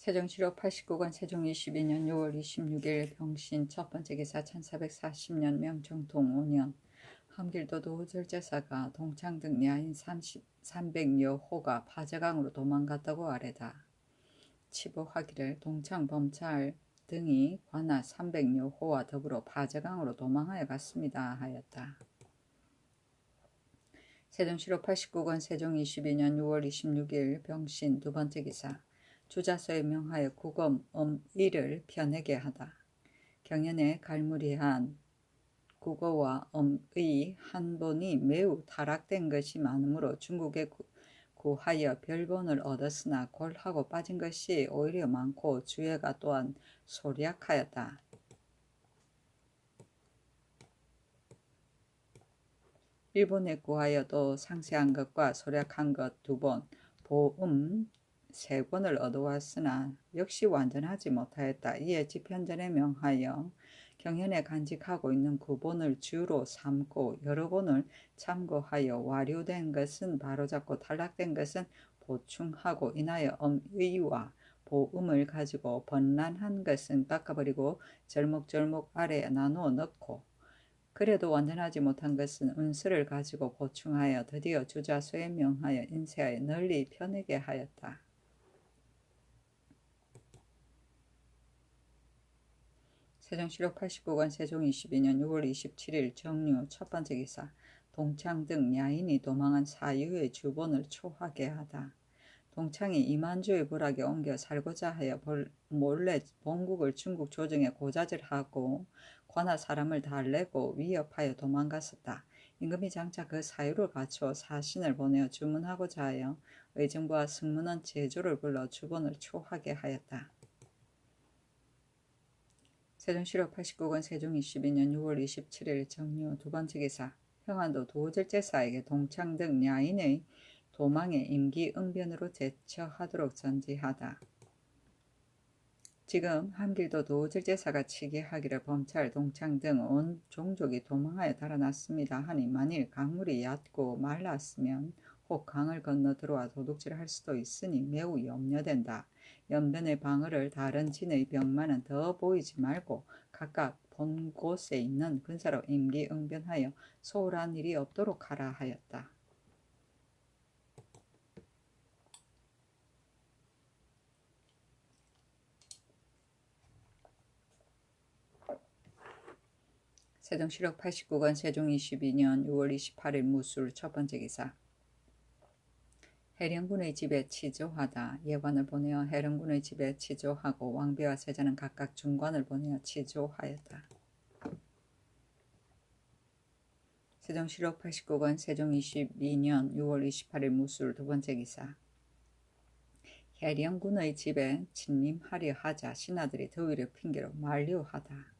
세종시로 89관 세종 22년 6월 26일 병신 첫 번째 기사 1440년 명정통 5년 함길도 도절제사가 동창 등 야인 300여 호가 파제강으로 도망갔다고 아뢰다. 치부하기를 동창 범찰 등이 관아 300여 호와 더불어 파제강으로 도망하여 갔습니다 하였다. 세종시로 89관 세종 22년 6월 26일 병신 두 번째 기사 주자서에 명하여 국엄 엄의를 펴내게 하다. 경연에 갈무리한 국어와 엄의 한본이 매우 타락된 것이 많으므로 중국에 구하여 별본을 얻었으나 골하고 빠진 것이 오히려 많고 주예가 또한 소략하였다. 일본에 구하여도 상세한 것과 소략한 것 2번, 보음 3권을 얻어왔으나 역시 완전하지 못하였다. 이에 집현전에 명하여 경연에 간직하고 있는 9본을 주로 삼고 여러 본을 참고하여 와류된 것은 바로잡고 탈락된 것은 보충하고 인하여 엄의와 보음을 가지고 번란한 것은 깎아버리고 절목절목 아래에 나누어 넣고 그래도 완전하지 못한 것은 운수를 가지고 보충하여 드디어 주자소에 명하여 인쇄하여 널리 펴내게 하였다. 세종시록 89관 세종 22년 6월 27일 정류 첫 번째 기사 동창 등 야인이 도망한 사유의 주본을 초하게 하다. 동창이 이만주의 부락에 옮겨 살고자 하여 몰래 본국을 중국 조정에 고자질하고 관아 사람을 달래고 위협하여 도망갔었다. 임금이 장차 그 사유를 갖추어 사신을 보내어 주문하고자 하여 의정부와 승문원 제조를 불러 주본을 초하게 하였다. 세종시록 89권 세종 22년 6월 27일 정류 두 번째 기사 형안도 도절제사에게 동창 등 야인의 도망에 임기응변으로 대처하도록 전지하다. 지금 함길도 도절제사가 치게하기를 범찰 동창 등 온 종족이 도망하여 달아났습니다 하니 만일 강물이 얕고 말랐으면 혹 강을 건너 들어와 도둑질할 수도 있으니 매우 염려된다. 연변의 방어를 다른 진의 병만은 더 보이지 말고 각각 본 곳에 있는 군사로 임기응변하여 소홀한 일이 없도록 하라 하였다. 세종시록 89권 세종 22년 6월 28일 무술 첫 번째 기사 해령군의 집에 치조하다. 예관을 보내어 해령군의 집에 치조하고 왕비와 세자는 각각 중관을 보내어 치조하였다. 세종시록 89권 세종 22년 6월 28일 무술 두 번째 기사 해령군의 집에 침림하려 하자 신하들이 더위를 핑계로 만류하다.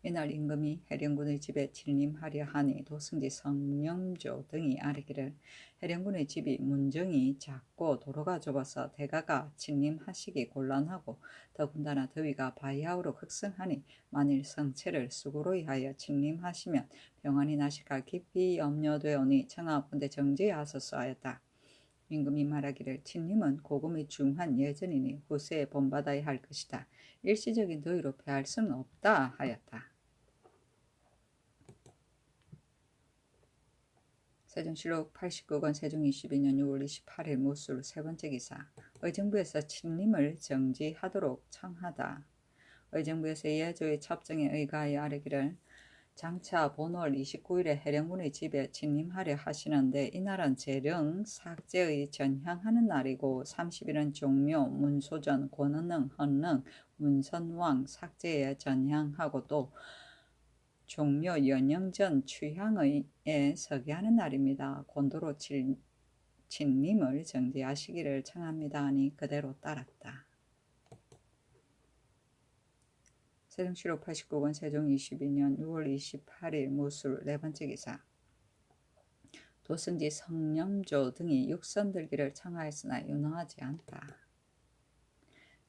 이날 임금이 해령군의 집에 침림하려 하니 도승지 성령조 등이 아뢰기를 해령군의 집이 문정이 작고 도로가 좁아서 대가가 침림하시기 곤란하고 더군다나 더위가 바야흐로 극성하니 만일 성체를 수고로이 하여 침림하시면 병환이 나실까 깊이 염려되오니 청하옵건대 정지하소서 하였다. 임금이 말하기를 침림은 고금의 중한 예전이니 후세에 본받아야 할 것이다. 일시적인 더위로 패할 수는 없다 하였다. 세종시록 89권 세종 22년 6월 28일 무술 세 번째 기사 의정부에서 침림을 정지하도록 청하다. 의정부에서 예조의 첩정에 의가하여 아뢰기를 장차 본월 29일에 해령군의 집에 침림하려 하시는데 이날은 재령 삭제의 전향하는 날이고 30일은 종묘, 문소전, 권은능, 헌능, 문선왕 삭제에 전향하고 또 종묘 연영전 취향에 서게 하는 날입니다. 곤도로 침림을 정지하시기를 청합니다 하니 그대로 따랐다. 세종시록 89권 세종 22년 6월 28일 무술 네 번째 기사 도승지 성령조 등이 육선 들기를 청하였으나 윤허하지 않다.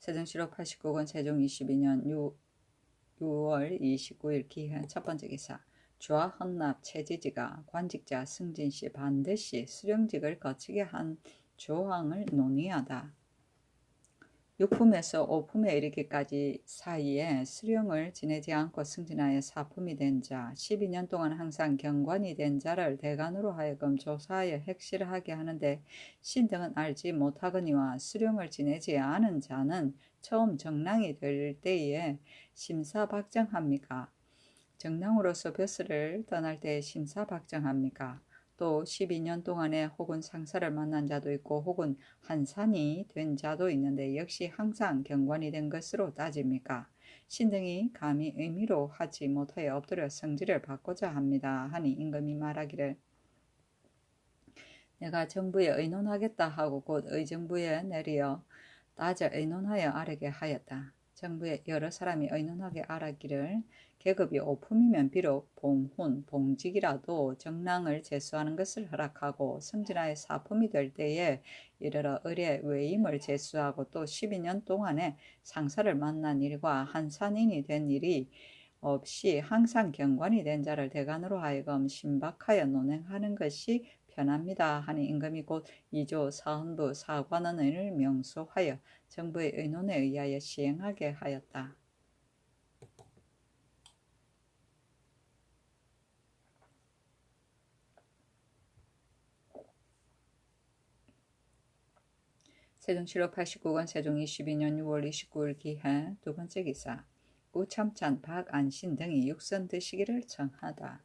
세종시록 89권 세종 22년 6월 29일 기한 첫 번째 기사 주하 헌납 최지지가 관직자 승진시 반드시 수령직을 거치게 한 조항을 논의하다. 6품에서 5품에 이르기까지 사이에 수령을 지내지 않고 승진하여 4품이 된 자, 12년 동안 항상 경관이 된 자를 대간으로 하여금 조사하여 핵실하게 하는데 신등은 알지 못하거니와 수령을 지내지 않은 자는 처음 정랑이 될 때에 심사박정합니까? 정랑으로서 벼슬을 떠날 때 심사박정합니까? 또 12년 동안에 혹은 상사를 만난 자도 있고 혹은 한산이 된 자도 있는데 역시 항상 경관이 된 것으로 따집니까? 신등이 감히 의미로 하지 못하여 엎드려 성질을 받고자 합니다. 하니 임금이 말하기를 내가 정부에 의논하겠다 하고 곧 의정부에 내리어 따져 의논하여 아뢰게 하였다. 정부에 여러 사람이 의논하게 아뢰기를 계급이 5품이면 비록 봉훈, 봉직이라도 정랑을 제수하는 것을 허락하고 승진하여 4품이 될 때에 이르러 의례 외임을 제수하고 또 12년 동안에 상사를 만난 일과 한산인이 된 일이 없이 항상 경관이 된 자를 대간으로 하여금 신박하여 논행하는 것이 편합니다. 하니 임금이 곧 2조 사헌부 사관원을 명소하여 정부의 의논에 의하여 시행하게 하였다. 세종실록 89권 세종 22년 6월 29일 기해 두 번째 기사 우참찬 박안신 등이 육선 드시기를 청하다.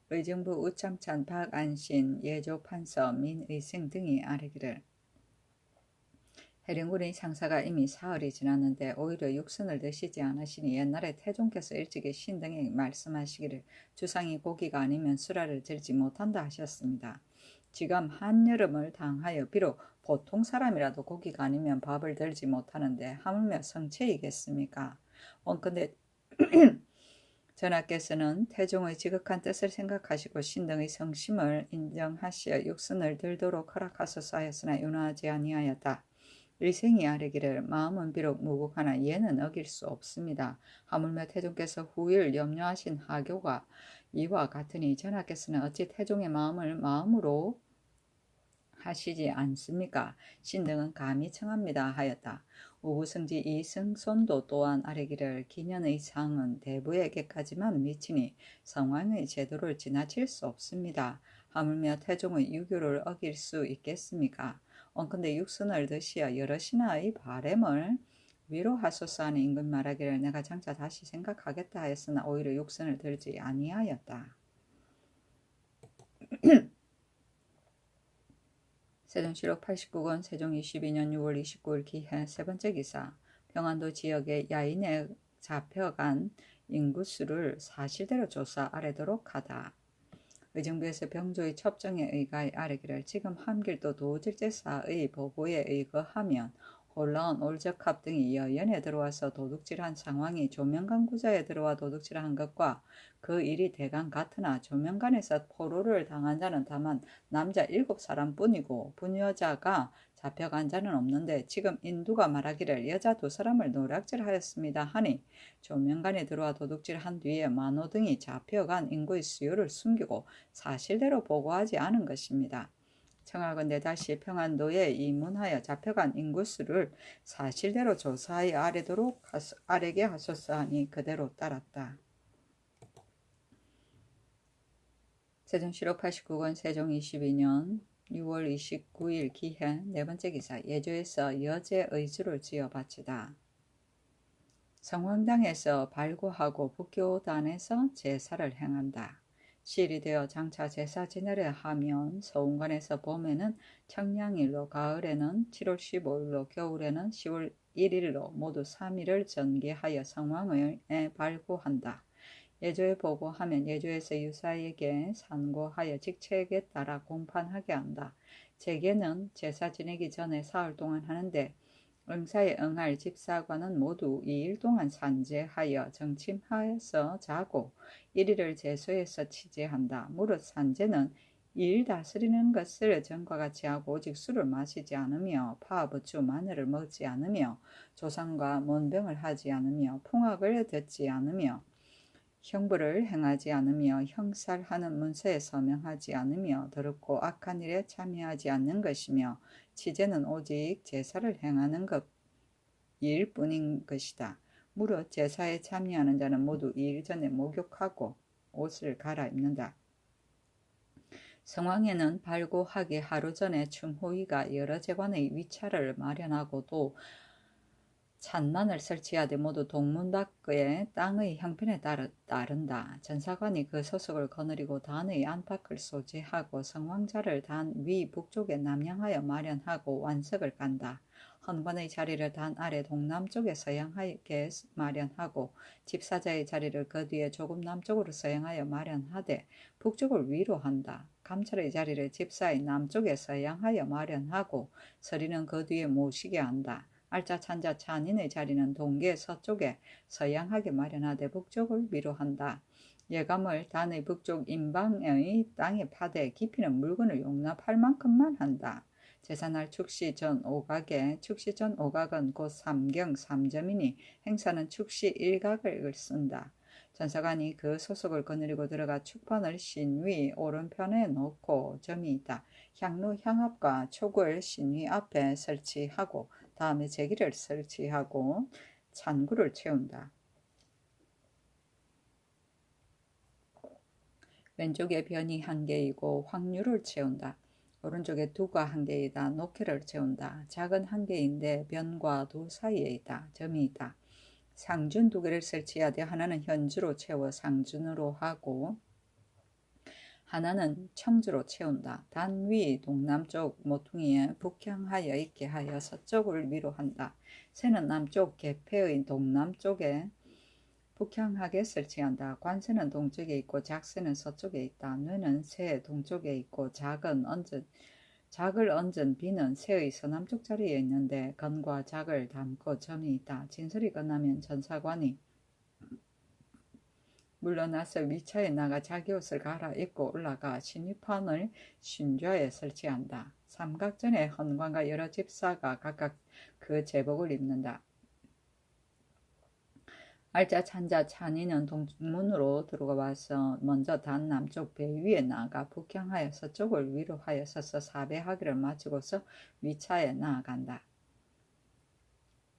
의정부 우참찬 박안신 예조판서 민의승 등이 아뢰기를 해령군의 상사가 이미 사흘이 지났는데 오히려 육선을 드시지 않으시니 옛날에 태종께서 일찍이 신등에 말씀하시기를 주상이 고기가 아니면 수라를 들지 못한다 하셨습니다. 지금 한여름을 당하여 비록 보통 사람이라도 고기가 아니면 밥을 들지 못하는데 하물며 성체이겠습니까? 원컨대 전하께서는 태종의 지극한 뜻을 생각하시고 신등의 성심을 인정하시어 육선을 들도록 허락하소서 하였으나 윤화하지 아니하였다. 일생이 아뢰기를 마음은 비록 무국하나 예는 어길 수 없습니다. 하물며 태종께서 후일 염려하신 하교가 이와 같으니 전하께서는 어찌 태종의 마음을 마음으로 하시지 않습니까? 신등은 감히 청합니다 하였다. 우부승지 이승손도 또한 아뢰기를 기년의 상은 대부에게까지만 미치니 성왕의 제도를 지나칠 수 없습니다. 하물며 태종의 유교를 어길 수 있겠습니까? 원컨대 육선을 드시어 여럿이나의 바램을 위로하소서 하는 임금 말하기를 내가 장차 다시 생각하겠다 하였으나 오히려 육선을 들지 아니하였다. 세종실록 89권 세종 22년 6월 29일 기해 세 번째 기사 평안도 지역의 야인에 잡혀간 인구수를 사실대로 조사 아래도록 하다. 의정부에서 병조의 첩정에 의가해 아뢰기를 지금 함길도 도질제사의 보고에 의거하면 홀라운 올적합 등이 여연에 들어와서 도둑질한 상황이 조명간구자에 들어와 도둑질한 것과 그 일이 대강 같으나 조명간에서 포로를 당한 자는 다만 남자 7사람뿐이고 부녀자가 잡혀간 자는 없는데 지금 인두가 말하기를 여자 2사람을 노략질하였습니다 하니 조명간에 들어와 도둑질한 뒤에 만호 등이 잡혀간 인구의 수요를 숨기고 사실대로 보고하지 않은 것입니다. 청하건대 다시 평안도에 이문하여 잡혀간 인구수를 사실대로 조사하여 아뢰게 하소서 하니 그대로 따랐다. 세종실록 89권 세종 22년 6월 29일 기해 네 번째 기사 예조에서 여제 의주를 지어 바치다. 성황당에서 발구하고 북교단에서 제사를 행한다. 시일이 되어 장차 제사 지내려 하면 서운관에서 봄에는 청량일로 가을에는 7월 15일로 겨울에는 10월 1일로 모두 3일을 전개하여 성왕에 발구한다. 예조에 보고하면 예조에서 유사에게 산고하여 직책에 따라 공판하게 한다. 제계는 제사 지내기 전에 사흘 동안 하는데 응사에 응할 집사관은 모두 2일 동안 산제하여 정침하여서 자고 1일을 제소해서 치제한다. 무릇 산제는 2일 다스리는 것을 전과 같이 하고 오직 술을 마시지 않으며 파부주 마늘을 먹지 않으며 조상과 mon병을 하지 않으며 풍악을 듣지 않으며 형부를 행하지 않으며 형살하는 문서에 서명하지 않으며 더럽고 악한 일에 참여하지 않는 것이며 치제는 오직 제사를 행하는 일 뿐인 것이다. 무릇 제사에 참여하는 자는 모두 일 전에 목욕하고 옷을 갈아입는다. 성왕에는 발고하기 하루 전에 충호위가 여러 제관의 위차를 마련하고도 찬난을 설치하되 모두 동문밖의 땅의 형편에 따른다. 전사관이 그 소속을 거느리고 단의 안팎을 소지하고 성왕자를 단 위 북쪽에 남향하여 마련하고 완석을 간다. 헌관의 자리를 단 아래 동남쪽에 서양하게 마련하고 집사자의 자리를 그 뒤에 조금 남쪽으로 서양하여 마련하되 북쪽을 위로 한다. 감찰의 자리를 집사의 남쪽에 서양하여 마련하고 서리는 그 뒤에 모시게 한다. 알짜 찬자 찬인의 자리는 동계 서쪽에 서양하게 마련하되 북쪽을 위로 한다. 예감을 단의 북쪽 인방의 땅에 파되 깊이는 물건을 용납할 만큼만 한다. 제사날 축시 전 오각에 축시 전 오각은 곧 삼경 3점이니 행사는 축시 1각을 쓴다. 전사관이 그 소속을 거느리고 들어가 축판을 신위 오른편에 놓고 점이 있다. 향로 향압과 촉을 신위 앞에 설치하고 다음에 제기를 설치하고 찬구를 채운다. 왼쪽에 변이 1개이고 확률을 채운다. 오른쪽에 두가 1개이다. 녹회를 채운다. 작은 1개인데 변과 두 사이에 있다. 점이 있다. 상준 2개를 설치하되 하나는 현주로 채워 상준으로 하고 하나는 청주로 채운다. 단위 동남쪽 모퉁이에 북향하여 있게 하여 서쪽을 위로 한다. 새는 남쪽 개폐의 동남쪽에 북향하게 설치한다. 관새는 동쪽에 있고 작새는 서쪽에 있다. 뇌는 새 동쪽에 있고 작을 얹은 비는 새의 서남쪽 자리에 있는데 건과 작을 담고 점이 있다. 진설이 끝나면 전사관이 물러나서 위차에 나가 자기 옷을 갈아입고 올라가 신위판을 신좌에 설치한다. 삼각전에 헌관과 여러 집사가 각각 그 제복을 입는다. 알짜 찬자 찬이는 동문으로 들어와서 먼저 단 남쪽 배 위에 나아가 북향하여 서쪽을 위로 하여 서서 사배하기를 마치고서 위차에 나아간다.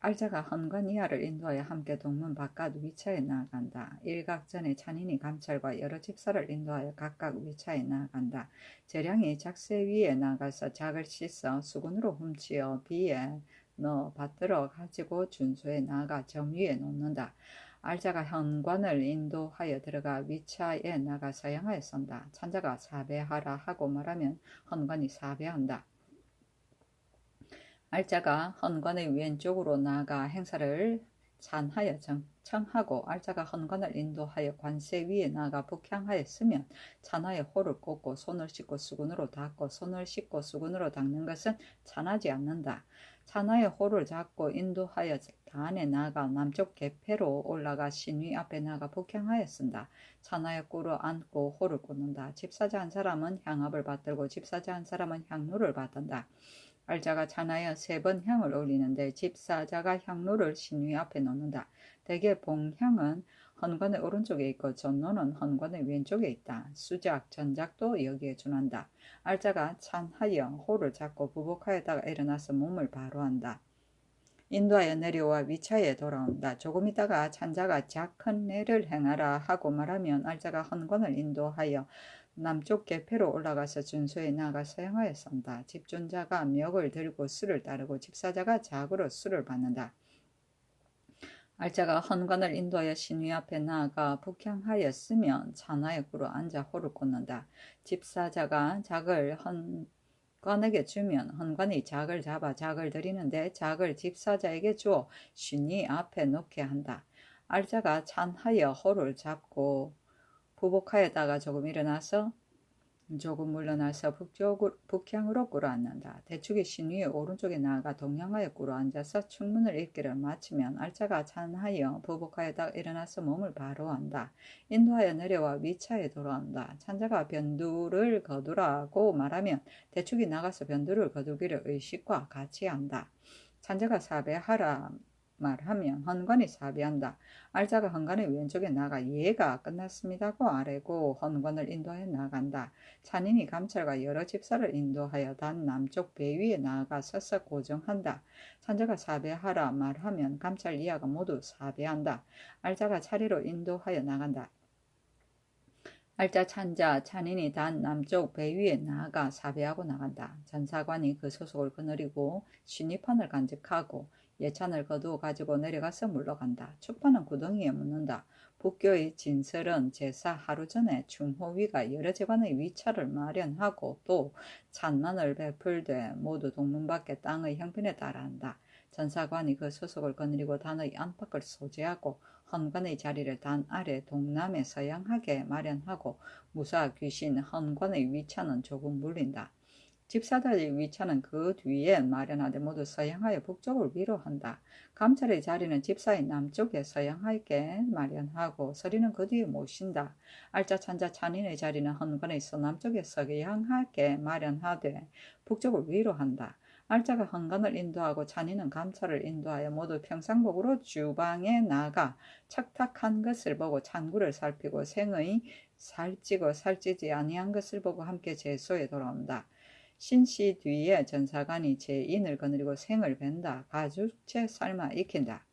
알자가 헌관 이하를 인도하여 함께 동문 바깥 위차에 나아간다. 일각전에 찬인이 감찰과 여러 집사를 인도하여 각각 위차에 나아간다. 재량이 작새 위에 나가서 작을 씻어 수건으로 훔치어 비에 넣어 받들어 가지고 준소에 나가 점 위에 놓는다. 알자가 헌관을 인도하여 들어가 위차에 나가 서양하여 선다. 찬자가 사배하라 하고 말하면 헌관이 사배한다. 알자가 헌관의 왼쪽으로 나아가 행사를 찬하여 청하고 알자가 헌관을 인도하여 관세 위에 나아가 북향하였으면 찬하여 호를 꽂고 손을 씻고 수건으로 닦고 손을 씻고 수건으로 닦는 것은 찬하지 않는다. 찬하여 호를 잡고 인도하여 단에 나아가 남쪽 개폐로 올라가 신위 앞에 나아가 북향하였습니다. 찬하여 꿇어 앉고 호를 꽂는다. 집사자 한 사람은 향압을 받들고 집사자 한 사람은 향로를 받든다. 알자가 찬하여 3번 향을 올리는데 집사자가 향로를 신위 앞에 놓는다. 대개 봉향은 헌관의 오른쪽에 있고 전로는 헌관의 왼쪽에 있다. 수작, 전작도 여기에 준한다. 알자가 찬하여 호를 잡고 부복하였다가 일어나서 몸을 바로 한다. 인도하여 내려와 위차에 돌아온다. 조금 있다가 찬자가 작은 내를 행하라 하고 말하면 알자가 헌관을 인도하여 남쪽 개폐로 올라가서 준소에 나가 서양하여 선다. 집존자가 멱을 들고 수를 따르고 집사자가 작으로 수를 받는다. 알자가 헌관을 인도하여 신위 앞에 나아가 북향하였으면 찬하여 꿇어 앉아 호를 꽂는다. 집사자가 작을 헌관에게 주면 헌관이 작을 잡아 작을 드리는데 작을 집사자에게 주어 신위 앞에 놓게 한다. 알자가 찬하여 호를 잡고 부복하였다가 조금 물러나서 북향으로 꿇어앉는다. 대축이 신위의 오른쪽에 나아가 동향하여 꿇어앉아서 충문을 읽기를 마치면 알자가 찬하여 부복하였다가 일어나서 몸을 바로 한다. 인도하여 내려와 위차에 돌아온다. 찬자가 변두를 거두라고 말하면 대축이 나가서 변두를 거두기를 의식과 같이 한다. 찬자가 사배하라 말하면 헌관이 사배한다. 알자가 헌관의 왼쪽에 나가 예가 끝났습니다고 아래고 헌관을 인도하여 나간다. 찬인이 감찰과 여러 집사를 인도하여 단 남쪽 배 위에 나아가 서서 고정한다. 찬자가 사배하라 말하면 감찰 이하가 모두 사배한다. 알자가 차례로 인도하여 나간다. 알자 찬자 찬인이 단 남쪽 배 위에 나아가 사배하고 나간다. 전사관이 그 소속을 거느리고 신입판을 간직하고 예찬을 거두어 가지고 내려가서 물러간다. 축판은 구덩이에 묻는다. 북교의 진설은 제사 하루 전에 충호위가 여러 재관의 위차를 마련하고 또 찬만을 베풀되 모두 동문 밖의 땅의 형편에 따라 한다. 전사관이 그 소속을 거느리고 단의 안팎을 소재하고 헌관의 자리를 단 아래 동남에 서양하게 마련하고 무사 귀신 헌관의 위차는 조금 물린다. 집사들의 위차는 그 뒤에 마련하되 모두 서양하여 북쪽을 위로한다. 감찰의 자리는 집사의 남쪽에 서양하게 마련하고 서리는 그 뒤에 모신다. 알자 찬자 찬인의 자리는 헌관의 서남쪽에 서양하게 마련하되 북쪽을 위로한다. 알자가 헌관을 인도하고 찬이는 감찰을 인도하여 모두 평상복으로 주방에 나가 착탁한 것을 보고 찬구를 살피고 생의 살찌고 살찌지 아니한 것을 보고 함께 제소에 돌아온다. 신시 뒤에 전사관이 제인을 거느리고 생을 벤다. 가죽채 삶아 익힌다.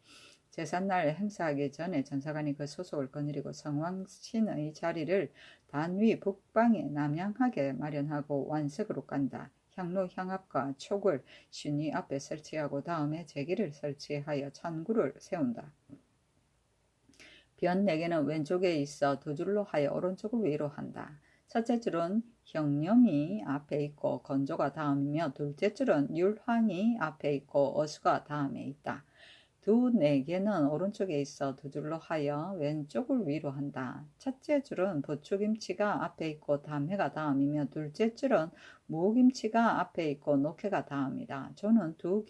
제삿날 행사하기 전에 전사관이 그 소속을 거느리고 성왕신의 자리를 단위 북방에 남향하게 마련하고 완석으로 깐다. 향로 향합과 촉을 신위 앞에 설치하고 다음에 제기를 설치하여 찬구를 세운다. 변 4개는 왼쪽에 있어 두 줄로 하여 오른쪽을 위로 한다. 첫째 줄은 형념이 앞에 있고 건조가 다음이며 둘째 줄은 율황이 앞에 있고 어수가 다음에 있다. 두 4개는 오른쪽에 있어 두 줄로 하여 왼쪽을 위로 한다. 첫째 줄은 부추김치가 앞에 있고 담회가 다음이며 둘째 줄은 무김치가 앞에 있고 녹회가 다음이다. 조는 두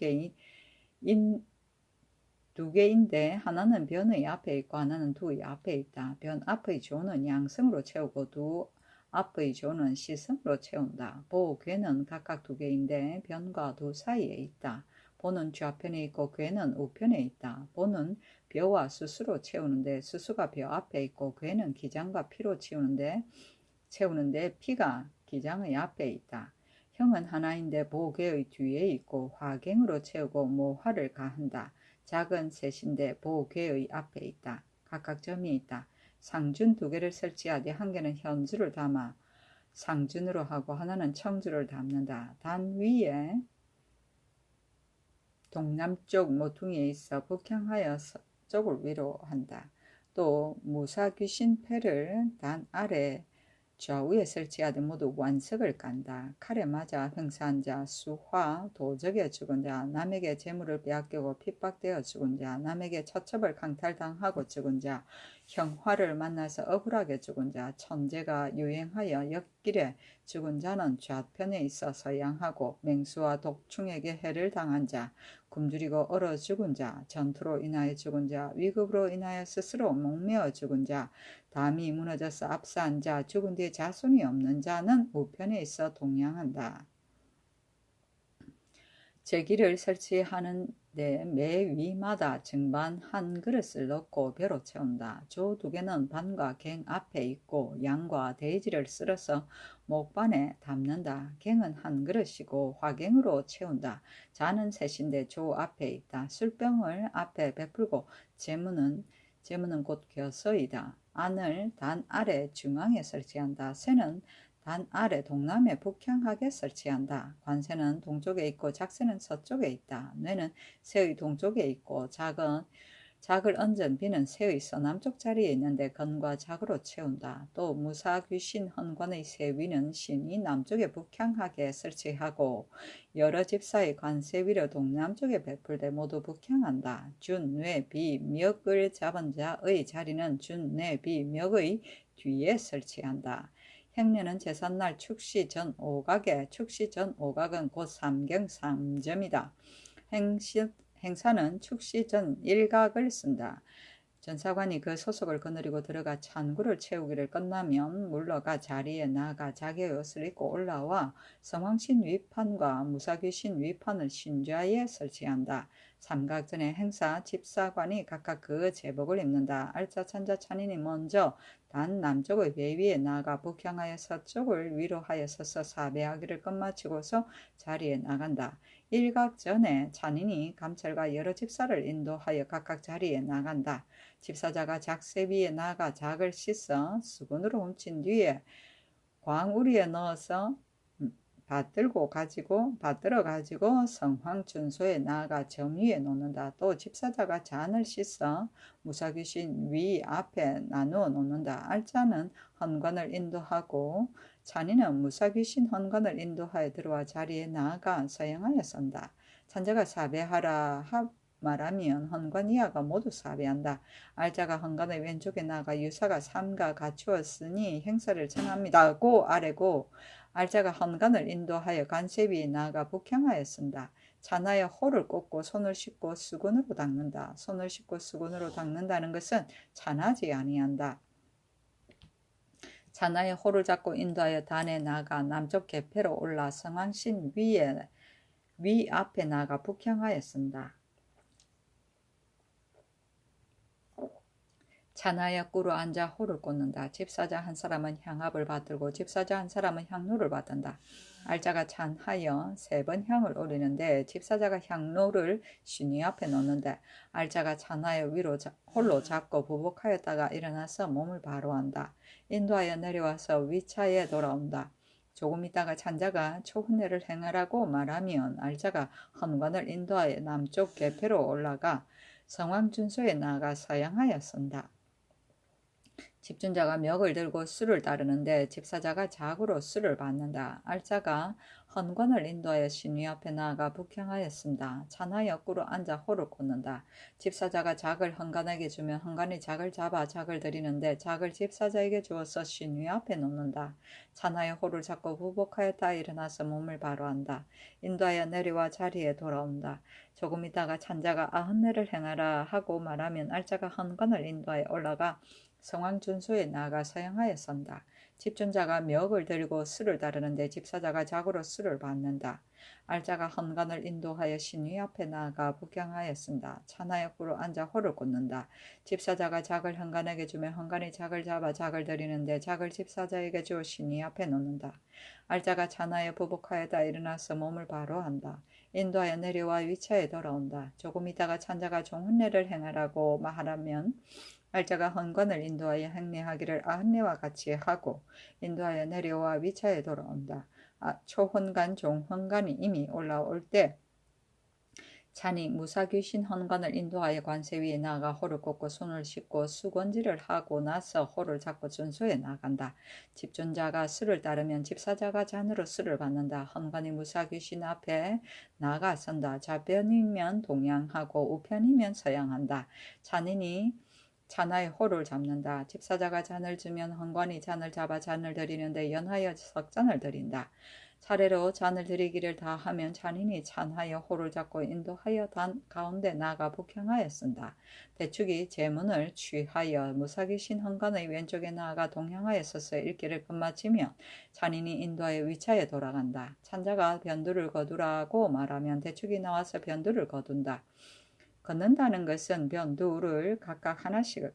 개인데 하나는 변의 앞에 있고 하나는 두의 앞에 있다. 변 앞의 조는 양성으로 채우고 두 앞의 조는 시성으로 채운다. 보, 괴는 각각 2개인데 변과 두 사이에 있다. 보는 좌편에 있고 괴는 우편에 있다. 보는 벼와 수수로 채우는데 수수가 벼 앞에 있고 괴는 기장과 피로 채우는데 피가 기장의 앞에 있다. 형은 하나인데 보괴의 뒤에 있고 화갱으로 채우고 모화를 가한다. 작은 셋인데 보괴의 앞에 있다. 각각 점이 있다. 상준 2개를 설치하되 한 개는 현주를 담아 상준으로 하고 하나는 청주를 담는다. 단 위에 동남쪽 모퉁이에 있어 북향하여 서쪽을 위로 한다. 또 무사귀신 패를 단 아래 좌우에 설치하되 모두 완석을 깐다. 칼에 맞아 행사한 자, 수화, 도적에 죽은 자, 남에게 재물을 빼앗기고 핍박되어 죽은 자, 남에게 처첩을 강탈당하고 죽은 자, 형화를 만나서 억울하게 죽은 자, 천재가 유행하여 역길에 죽은 자는 좌편에 있어 서양하고 맹수와 독충에게 해를 당한 자, 굶주리고 얼어 죽은 자, 전투로 인하여 죽은 자, 위급으로 인하여 스스로 목매어 죽은 자, 담이 무너져서 압사한 자, 죽은 뒤에 자손이 없는 자는 우편에 있어 동양한다. 제기를 설치하는데 매 위마다 증반 한 그릇을 넣고 벼로 채운다. 조 2개는 반과 갱 앞에 있고 양과 돼지를 쓸어서 목반에 담는다. 갱은 한 그릇이고 화갱으로 채운다. 잔은 셋인데 조 앞에 있다. 술병을 앞에 베풀고 제무는 곧 겨서이다. 안을 단 아래 중앙에 설치한다. 새는 단 아래 동남에 북향하게 설치한다. 관새는 동쪽에 있고 작새는 서쪽에 있다. 뇌는 새의 동쪽에 있고 작을 얹은 비는 새의 서남쪽 자리에 있는데 건과 작으로 채운다. 또 무사귀신 헌관의 새 위는 신이 남쪽에 북향하게 설치하고 여러 집사의 관새 위를 동남쪽에 베풀되 모두 북향한다. 준, 뇌, 비, 멱을 잡은 자의 자리는 준, 뇌, 비, 멱의 뒤에 설치한다. 행례는 제삿날 축시 전 5각에 축시 전 5각은 곧 삼경 3점이다. 행사는 축시 전 1각을 쓴다. 전사관이 그 소속을 거느리고 들어가 찬구를 채우기를 끝나면 물러가 자리에 나가 자기의 옷을 입고 올라와 성황신 위판과 무사귀신 위판을 신좌에 설치한다. 삼각전의 행사 집사관이 각각 그 제복을 입는다. 알짜 찬자 찬인이 먼저 단 남쪽의 배 위에 나가 북향하여 서쪽을 위로하여 서서 사배하기를 끝마치고서 자리에 나간다. 일각 전에 찬인이 감찰과 여러 집사를 인도하여 각각 자리에 나간다. 집사자가 작새 위에 나가 작을 씻어 수건으로 훔친 뒤에 광우리에 넣어서 받들어 가지고 성황준소에 나아가 점 위에 놓는다. 또 집사자가 잔을 씻어 무사귀신 위 앞에 나누어 놓는다. 알짜는 헌관을 인도하고 찬이는 무사귀신 헌관을 인도하여 들어와 자리에 나아가 서양하여 선다. 찬자가 사배하라 말하면 헌관 이하가 모두 사배한다. 알자가 헌관의 왼쪽에 나가 유사가 삼가 갖추었으니 행사를 청합니다. 고 아래고 알자가 헌관을 인도하여 간세 위에 나아가 북향하였습니다. 잔하여 호를 꽂고 손을 씻고 수건으로 닦는다. 손을 씻고 수건으로 닦는다는 것은 잔하지 아니한다. 잔하여 호를 잡고 인도하여 단에 나가 남쪽 개패로 올라 성황신 위 앞에 나가 북향하였습니다. 잔하여 꿇어 앉아 호를 꽂는다. 집사자 한 사람은 향압을 받들고 집사자 한 사람은 향로를 받든다. 알자가 잔하여 3번 향을 올리는데 집사자가 향로를 신위 앞에 놓는데 알자가 잔하여 위로 홀로 잡고 부복하였다가 일어나서 몸을 바로 한다. 인도하여 내려와서 위차에 돌아온다. 조금 있다가 찬자가 초훈례를 행하라고 말하면 알자가 헌관을 인도하여 남쪽 개패로 올라가 성황준소에 나아가 서양하였습니다. 집준자가 멱을 들고 수를 따르는데 집사자가 작으로 수를 받는다. 알자가 헌관을 인도하여 신위 앞에 나아가 북향하였습니다. 찬하여 꿇어 앉아 호를 꽂는다. 집사자가 작을 헌관에게 주면 헌관이 작을 잡아 작을 들이는데 작을 집사자에게 주어서 신위 앞에 놓는다. 찬하여 호를 잡고 부복하였다 일어나서 몸을 바로 한다. 인도하여 내려와 자리에 돌아온다. 조금 있다가 찬자가 아흔례를 행하라 하고 말하면 알자가 헌관을 인도하여 올라가 성황준소에 나아가 서양하여 선다. 집준자가 멱을 들고 수를 따르는데 집사자가 작으로 수를 받는다. 알자가 헌관을 인도하여 신위 앞에 나아가 북향하였습니다. 찬하여 꿇어 앉아 호를 꽂는다. 집사자가 작을 헌관에게 주면 헌관이 작을 잡아 작을 들이는데 작을 집사자에게 주어 신위 앞에 놓는다. 알자가 찬하여 부복하여다 일어나서 몸을 바로 한다. 인도하여 내려와 위차에 돌아온다. 조금 있다가 찬자가 종훈례를 행하라고 말하면 알자가 헌관을 인도하여 행례하기를 아흔례와 같이 하고 인도하여 내려와 위차에 돌아온다. 초헌관 종헌관이 이미 올라올 때 찬이 무사귀신 헌관을 인도하여 관세 위에 나가 호를 꽂고 손을 씻고 수건질을 하고 나서 호를 잡고 준소에 나간다. 집준자가 수를 따르면 집사자가 잔으로 수를 받는다. 헌관이 무사귀신 앞에 나가 선다. 좌편이면 동양하고 우편이면 서양한다. 찬인이 잔하여 호를 잡는다. 집사자가 잔을 주면 헌관이 잔을 잡아 잔을 드리는데 연하여 석잔을 드린다. 차례로 잔을 드리기를 다 하면 잔인이 찬하여 호를 잡고 인도하여 단 가운데 나가 북향하였습니다. 대축이 제문을 취하여 무사귀신 헌관의 왼쪽에 나아가 동향하여 서서 읽기를 끝마치면 잔인이 인도하여 위차에 돌아간다. 찬자가 변두를 거두라고 말하면 대축이 나와서 변두를 거둔다. 걷는다는 것은 변두를 각각 하나씩을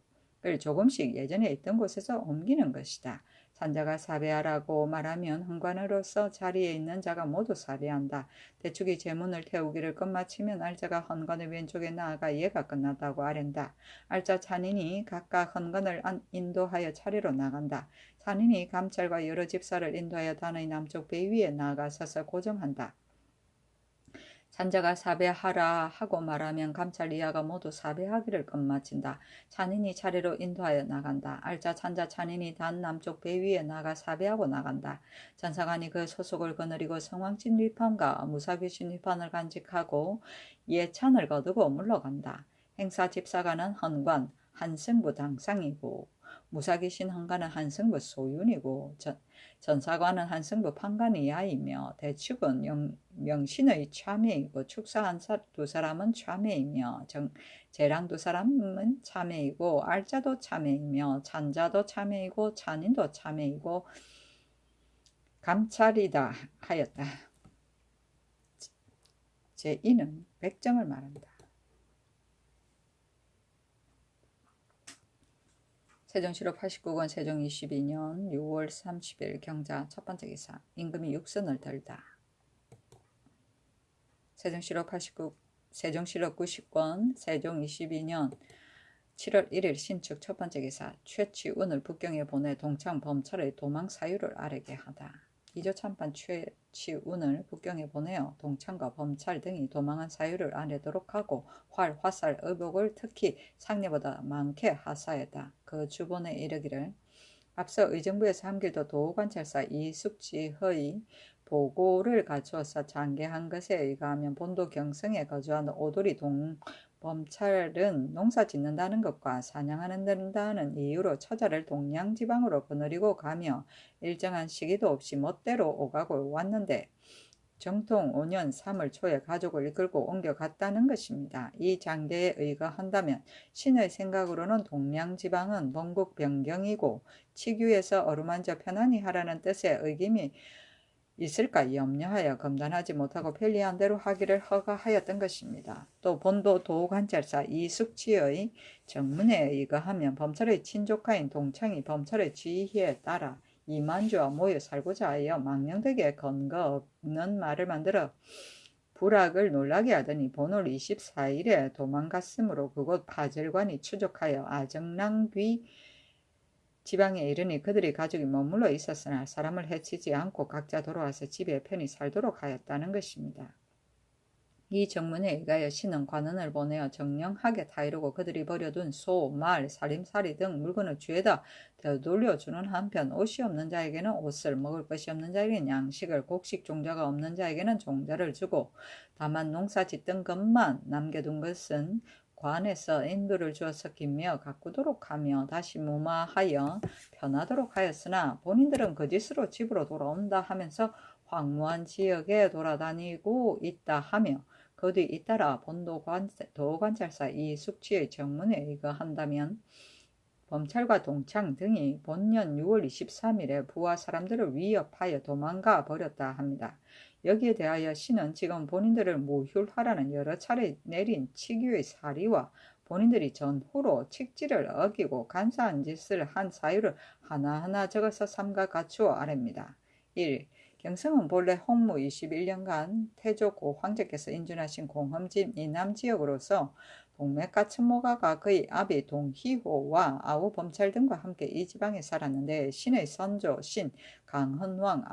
조금씩 예전에 있던 곳에서 옮기는 것이다. 산자가 사배하라고 말하면 헌관으로서 자리에 있는 자가 모두 사배한다. 대축이 제문을 태우기를 끝마치면 알자가 헌관의 왼쪽에 나아가 예가 끝났다고 아랜다. 알자 찬인이 각각 헌관을 인도하여 차례로 나간다. 찬인이 감찰과 여러 집사를 인도하여 단의 남쪽 배 위에 나아가 서서 고정한다. 찬자가 사배하라 하고 말하면 감찰 이하가 모두 사배하기를 끝마친다. 찬인이 차례로 인도하여 나간다. 알자 찬자 찬인이 단 남쪽 배 위에 나가 사배하고 나간다. 전사관이 그 소속을 거느리고 성황진 위판과 무사귀신 위판을 간직하고 예찬을 거두고 물러간다. 행사 집사관은 헌관, 한승부 당상이고 무사기신 헌가는 한승부 소윤이고 전사관은 한승부 판관이 야이며 대축은 명신의 참매이고 축사 두 사람은 참매이며 재랑 두 사람은 참매이고 알자도 참매이며 찬자도 참매이고 찬인도 참매이고 감찰이다 하였다. 제2는 백정을 말한다. 세종시로 89권 세종 22년 6월 30일 경자 첫 번째 기사. 임금이 육선을 들다. 세종시로 90권 세종 22년 7월 1일 신축 첫 번째 기사. 최치운을 북경에 보내 동창 범찰의 도망 사유를 아뢰게 하다. 이조 참판 최치운을 북경에 보내어 동창과 범찰 등이 도망한 사유를 아뢰도록 하고 활, 화살, 의복을 특히 상례보다 많게 하사했다. 그 주본에 이르기를 앞서 의정부에서 함길도 도관찰사 이숙지의 보고를 갖추어서 장계한 것에 의거하면 본도 경성에 거주하는 오도리 범찰은 농사 짓는다는 것과 사냥하는다는 이유로 처자를 동량지방으로 거느리고 가며 일정한 시기도 없이 멋대로 오가고 왔는데 정통 5년 3월 초에 가족을 이끌고 옮겨갔다는 것입니다. 이 장계에 의거한다면 신의 생각으로는 동량지방은 본국 변경이고 치규에서 어루만져 편안히 하라는 뜻의 의김이 있을까 염려하여 검단하지 못하고 편리한 대로 하기를 허가하였던 것입니다. 또 본도 도관찰사 이숙지의 정문에 의거하면 범찰의 친조카인 동창이 범찰의 지휘에 따라 이만주와 모여 살고자 하여 망령되게 근거 없는 말을 만들어 부락을 놀라게 하더니 본월 24일에 도망갔으므로 그곳 파절관이 추적하여 아정랑귀 지방에 이르니 그들이 가족이 머물러 있었으나 사람을 해치지 않고 각자 돌아와서 집에 편히 살도록 하였다는 것입니다. 이 정문에 의하여 신은 관원을 보내어 정령하게 타이르고 그들이 버려둔 소, 말, 살림살이 등 물건을 주에다 되돌려주는 한편 옷이 없는 자에게는 옷을, 먹을 것이 없는 자에게는 양식을, 곡식 종자가 없는 자에게는 종자를 주고 다만 농사 짓던 것만 남겨둔 것은 관에서 인도를 주어서 김며 가꾸도록 하며 다시 무마하여 편하도록 하였으나 본인들은 거짓으로 집으로 돌아온다 하면서 황무한 지역에 돌아다니고 있다 하며 그 뒤 잇따라 본도 도관찰사 이숙지의 정문에 의거한다면 범찰과 동창 등이 본년 6월 23일에 부하 사람들을 위협하여 도망가 버렸다 합니다. 여기에 대하여 신은 지금 본인들을 모휼하라는 여러 차례 내린 치규의 사리와 본인들이 전후로 칙지를 어기고 간사한 짓을 한 사유를 하나하나 적어서 삼가 갖추어 아랍니다. 1. 경성은 본래 홍무 21년간 태조 황제께서 인준하신 공험진 이남지역으로서 동맥과 춘모가가 그의 아비 동희호와 아우 범찰 등과 함께 이 지방에 살았는데 신의 선조 신 강헌왕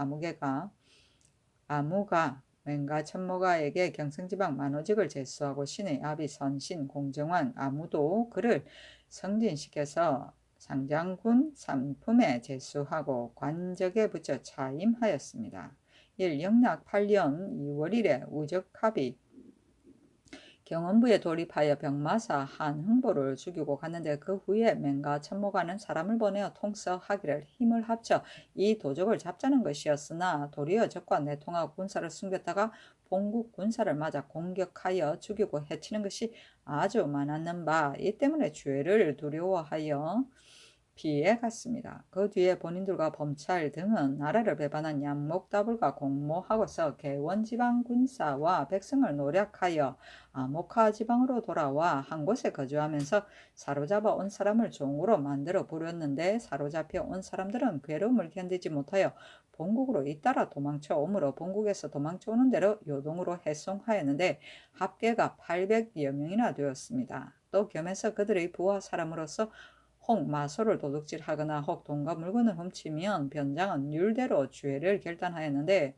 아무가 맹가 천모가에게 경성지방 만호직을 제수하고 신의 아비 선신 공정왕 아무도 그를 성진시켜서 상장군 삼품에 제수하고 관적에 붙여 차임하였습니다. 1. 영락 8년 2월 1일에 우적합이 경원부에 돌입하여 병마사 한 흥보를 죽이고 갔는데 그 후에 맹가 천모가는 사람을 보내어 통서하기를 힘을 합쳐 이 도적을 잡자는 것이었으나 도리어 적과 내통하고 군사를 숨겼다가 본국 군사를 맞아 공격하여 죽이고 해치는 것이 아주 많았는 바 이 때문에 죄를 두려워하여 피해 갔습니다. 그 뒤에 본인들과 범찰 등은 나라를 배반한 양목다불과 공모하고서 개원지방 군사와 백성을 노략하여 아모카 지방으로 돌아와 한 곳에 거주하면서 사로잡아 온 사람을 종으로 만들어 부렸는데 사로잡혀 온 사람들은 괴로움을 견디지 못하여 본국으로 잇따라 도망쳐 오므로 본국에서 도망쳐 오는 대로 요동으로 해송하였는데 합계가 800여 명이나 되었습니다. 또 겸해서 그들의 부하 사람으로서 혹 마소를 도둑질하거나 혹 돈과 물건을 훔치면 변장은 율대로 죄를 결단하였는데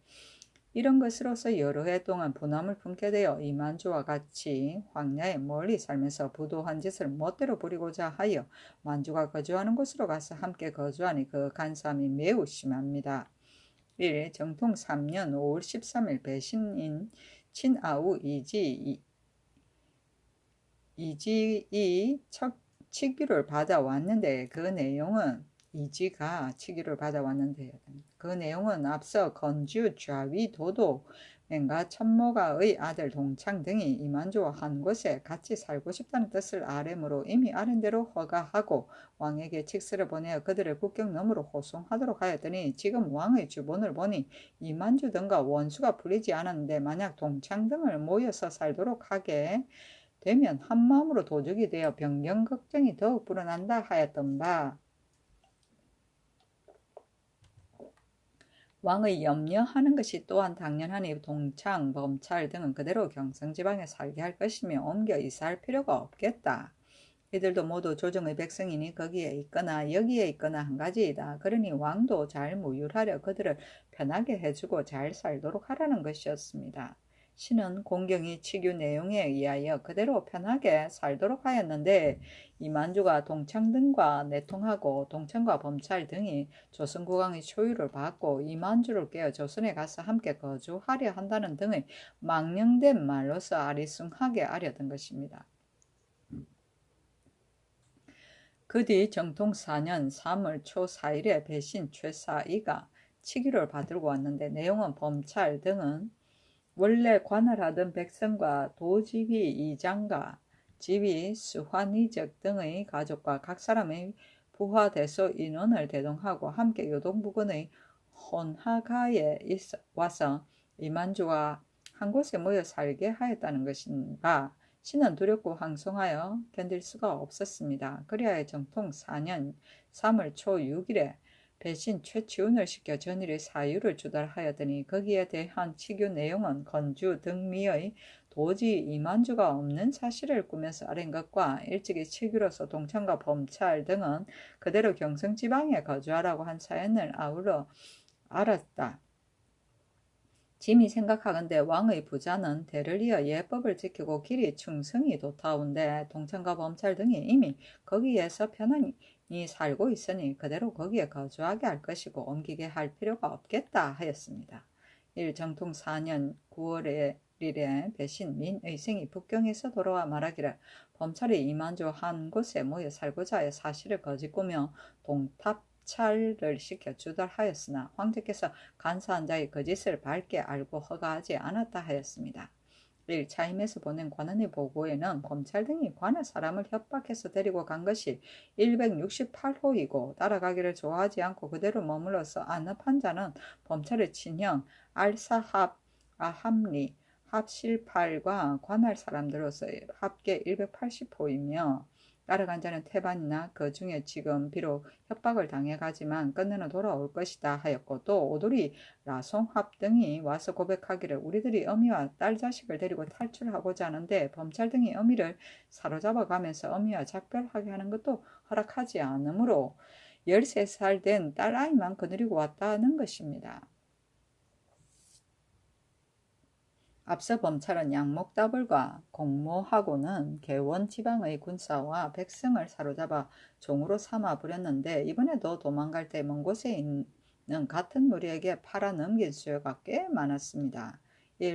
이런 것으로서 여러 해 동안 분함을 품게 되어 이만주와 같이 황야에 멀리 살면서 부도한 짓을 멋대로 부리고자 하여 만주가 거주하는 곳으로 가서 함께 거주하니 그 간사함이 매우 심합니다. 1. 정통 3년 5월 13일 배신인 친아우 이지이 치기를 받아왔는데 그 내용은 이지가 치기를 받아왔는데 그 내용은 앞서 건주 좌위 도도 맹가 천모가의 아들 동창 등이 이만주와 한 곳에 같이 살고 싶다는 뜻을 아뢰므로 이미 아랜대로 허가하고 왕에게 칙서를 보내어 그들을 국경 너머로 호송하도록 하였더니 지금 왕의 주본을 보니 이만주 등과 원수가 풀리지 않았는데 만약 동창 등을 모여서 살도록 하게 되면 한마음으로 도적이 되어 변경 걱정이 더욱 불어난다 하였던 바 왕의 염려하는 것이 또한 당연하니 동창, 범찰 등은 그대로 경성지방에 살게 할 것이며 옮겨 이사할 필요가 없겠다. 이들도 모두 조정의 백성이니 거기에 있거나 여기에 있거나 한 가지이다. 그러니 왕도 잘 무율하려 그들을 편하게 해주고 잘 살도록 하라는 것이었습니다. 신은 공경이 치규 내용에 의하여 그대로 편하게 살도록 하였는데 이만주가 동창 등과 내통하고 동창과 범찰 등이 조선국왕의 초유를 받고 이만주를 깨어 조선에 가서 함께 거주하려 한다는 등의 망령된 말로서 아리숭하게 아려던 것입니다. 그 뒤 정통 4년 3월 초 4일에 배신 최사이가 치기를 받들고 왔는데 내용은 범찰 등은 원래 관할하던 백성과 도지휘 이장과 지휘 수환이적 등의 가족과 각 사람의 부하 대소 인원을 대동하고 함께 요동부근의 혼하가에 와서 이만주와 한 곳에 모여 살게 하였다는 것인가. 신은 두렵고 황송하여 견딜 수가 없었습니다. 그리하여 정통 4년 3월 초 6일에 배신 최치운을 시켜 전일의 사유를 주달하였더니 거기에 대한 치규 내용은 건주 등미의 도지 이만주가 없는 사실을 꾸며서 아랜 것과 일찍이 치규로서 동창과 범찰 등은 그대로 경성지방에 거주하라고 한 사연을 아울러 알았다. 짐이 생각하건대 왕의 부자는 대를 이어 예법을 지키고 길이 충성이 도타운데 동창과 범찰 등이 이미 거기에서 편안히 살고 있으니 그대로 거기에 거주하게 할 것이고 옮기게 할 필요가 없겠다 하였습니다. 정통 4년 9월에 배신 민의생이 북경에서 돌아와 말하기를 범찰이 이만주 한 곳에 모여 살고자 하여 사실을 거짓꾸며 동탑찰을 시켜 주달하였으나 황제께서 간사한 자의 거짓을 밝게 알고 허가하지 않았다 하였습니다. 차임에서 보낸 관원의 보고에는 검찰 등이 관할 사람을 협박해서 데리고 간 것이 168호이고 따라가기를 좋아하지 않고 그대로 머물러서 안압한 자는 범찰의 친형 알사합, 아함리, 합실팔과 관할 사람들로서 합계 180호이며 따라간 자는 태반이나 그 중에 지금 비록 협박을 당해가지만 끝내는 돌아올 것이다 하였고 또 오돌이 라송합 등이 와서 고백하기를 우리들이 어미와 딸 자식을 데리고 탈출하고자 하는데 범찰 등이 어미를 사로잡아 가면서 어미와 작별하게 하는 것도 허락하지 않으므로 13살 된 딸아이만 거느리고 왔다는 것입니다. 앞서 범찰은 양목다불과 공모하고는 개원 지방의 군사와 백성을 사로잡아 종으로 삼아 부렸는데 이번에도 도망갈 때 먼 곳에 있는 같은 무리에게 팔아 넘긴 수요가 꽤 많았습니다.